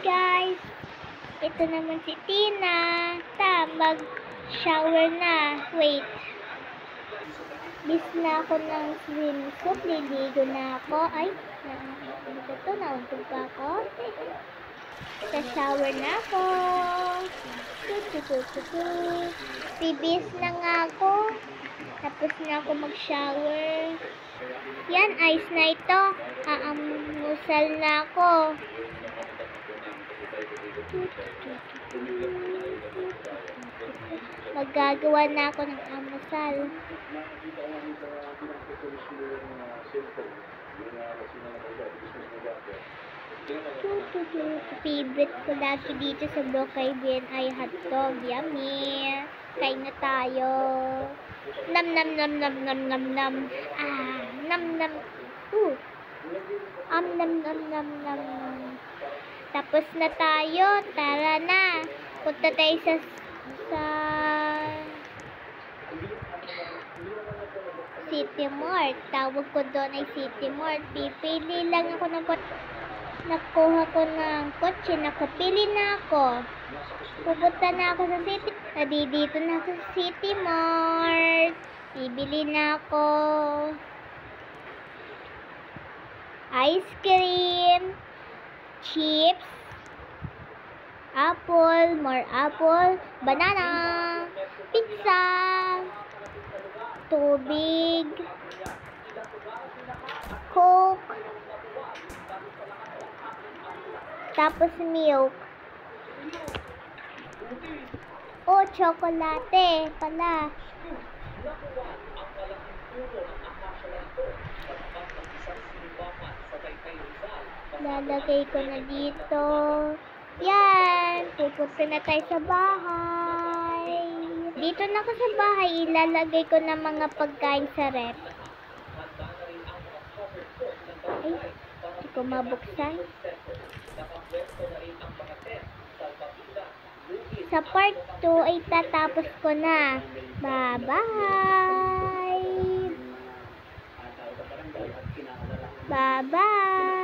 guys! Ito naman si Tina. Mag-shower na. Wait. Bis na ako ng swimsuit. Liligo na ako. Ay, nauntog pa ako. Sa-shower na ako. Bibis na nga ako. Tapos na ako mag-shower. Yan, ice na ito. Aamusal na ako. Magagawa na ako ng amusal. Favorite ko lagi dito sa Brookhaven ay hotdog. Yummy! Kain na tayo. Nam nam nam nam nam nam nam. Nam nam. Nam nam nam nam. Tapos na tayo. Tara na. Punta tayo sa City Mart. Tawag ko doon ay City Mart. Pipili lang ako ng nakuha ko ng kotse. Nakapili na ako. Pupunta na ako sa City. Dito na ako sa City Mart. Bibili na ako. Ice cream. Chips. Apple. More apple. Banana. Pizza. Tubig. Coke. Tapos milk. Oh, chocolate pala. Lalagay ko na dito. Yan. Pupunta na tayo sa bahay. Dito na ako sa bahay. Ilalagay ko na mga pagkain sa rep. Ay, hindi ko mabuksan. Sa part 2 ay tatapos ko na. Bye-bye! Bye-bye!